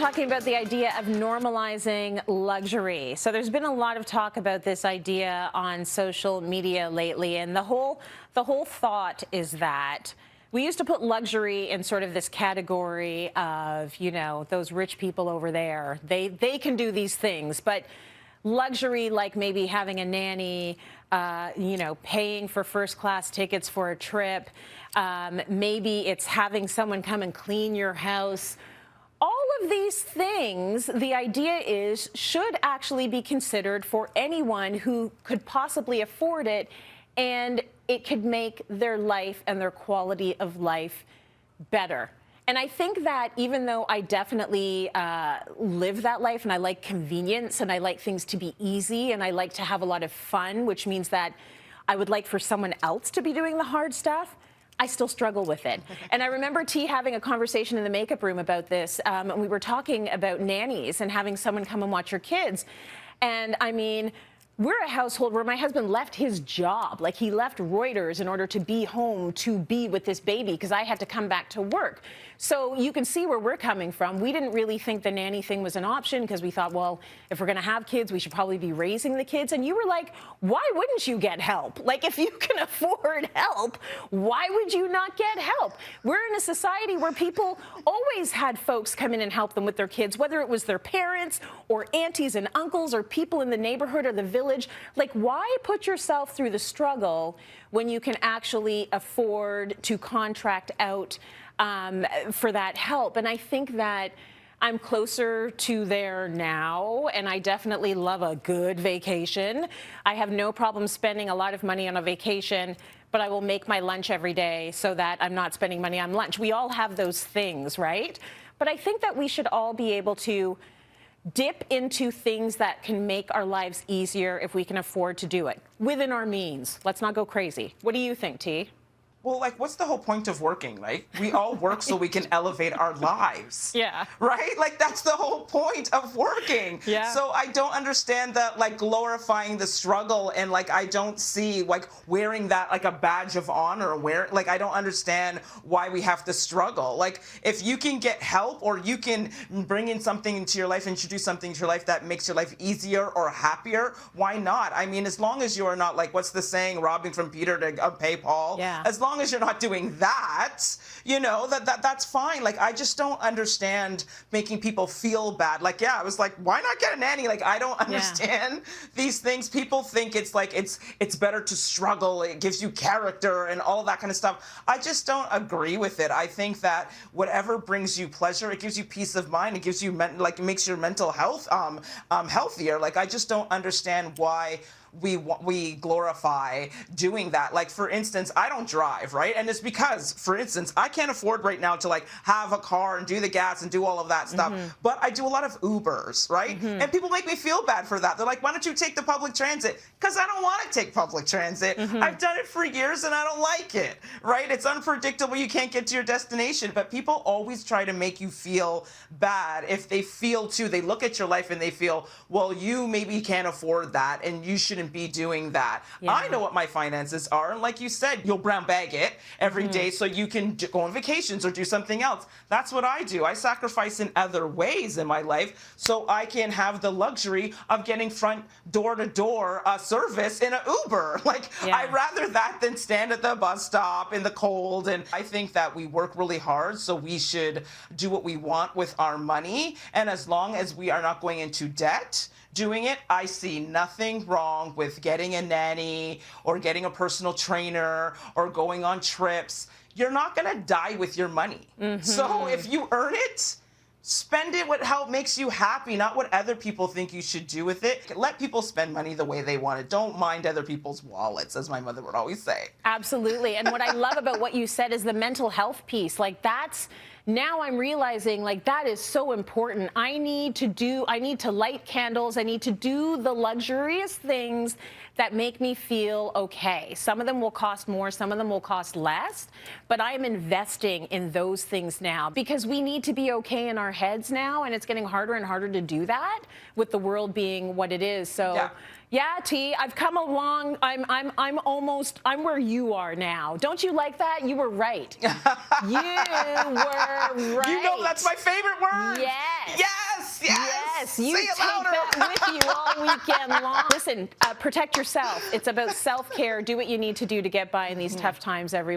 talking about the idea of normalizing luxury. So there's been a lot of talk about this idea on social media lately, and the whole thought is that we used to put luxury in sort of this category of, you know, those rich people over there. They can do these things, but luxury, like maybe having a nanny, you know, paying for first-class tickets for a trip, maybe it's having someone come and clean your house. All of these things, the idea is, should actually be considered for anyone who could possibly afford it, and it could make their life and their quality of life better. And I think that even though I definitely live that life, and I like convenience, and I like things to be easy, and I like to have a lot of fun, which means that I would like for someone else to be doing the hard stuff, I still struggle with it. And I remember T having a conversation in the makeup room about this. And we were talking about nannies and having someone come and watch your kids. And I mean, we're a household where my husband left his job. Like, he left Reuters in order to be home to be with this baby because I had to come back to work. So you can see where we're coming from. We didn't really think the nanny thing was an option because we thought, well, if we're going to have kids, we should probably be raising the kids. And you were like, why wouldn't you get help? Like, if you can afford help, why would you not get help? We're in a society where people always had folks come in and help them with their kids, whether it was their parents or aunties and uncles or people in the neighborhood or the village. Like, why put yourself through the struggle when you can actually afford to contract out for that help? And I think that I'm closer to there now, and I definitely love a good vacation. I have no problem spending a lot of money on a vacation, but I will make my lunch every day so that I'm not spending money on lunch. We all have those things, right? But I think that we should all be able to dip into things that can make our lives easier if we can afford to do it within our means. Let's not go crazy. What do you think, T? Well, like, what's the whole point of working, right? We all work so we can elevate our lives. Yeah. Right? Like, that's the whole point of working. Yeah. So I don't understand that, like, glorifying the struggle, and, like, I don't see, like, wearing that like a badge of honor. Like, I don't understand why we have to struggle. Like, if you can get help, or you can bring in something into your life, introduce something to your life that makes your life easier or happier, why not? I mean, as long as you are not, like, what's the saying, robbing from Peter to pay Paul? Yeah. As long as you're not doing that, you know, that's fine. Like, I just don't understand making people feel bad. Like, yeah, I was like, why not get a nanny? Like, I don't understand these things. People think it's like, it's better to struggle. It gives you character and all that kind of stuff. I just don't agree with it. I think that whatever brings you pleasure, it gives you peace of mind. It gives you, like, it makes your mental health healthier. Like, I just don't understand why we glorify doing that. Like, for instance, I don't drive, right? And it's because, for instance, I can't afford right now to, like, have a car and do the gas and do all of that stuff. But I do a lot of Ubers, right? And people make me feel bad for that. They're like, why don't you take the public transit? Because I don't want to take public transit. I've done it for years and I don't like it, right? It's unpredictable. You can't get to your destination. But people always try to make you feel bad if they feel too. They look at your life and they feel, well, you maybe can't afford that and you shouldn't be doing that. Yeah. I know what my finances are, and like you said, you'll brown bag it every day so you can go on vacations or do something else. That's what I do. I sacrifice in other ways in my life so I can have the luxury of getting front door-to-door service in an Uber. Like, I'd rather that than stand at the bus stop in the cold. And I think that we work really hard, so we should do what we want with our money. And as long as we are not going into debt doing it, I see nothing wrong with getting a nanny or getting a personal trainer or going on trips. You're not going to die with your money. So if you earn it, spend it what how it makes you happy, not what other people think you should do with it. Let people spend money the way they want it. Don't mind other people's wallets, as my mother would always say. Absolutely. And what I love about what you said is the mental health piece. Like, that's, now I'm realizing, like, that is so important. I need to light candles. I need to do the luxurious things that make me feel okay. Some of them will cost more, some of them will cost less, but I am investing in those things now because we need to be okay in our heads now, and it's getting harder and harder to do that with the world being what it is. So Yeah, T, I've come along. I'm where you are now. Don't you like that? You were right. You were right. You know that's my favorite word. Yes. Yes. Yes. Yes. You Say it take louder. that with you all weekend long. Listen, protect yourself. It's about self-care. Do what you need to do to get by in these tough times, everyone.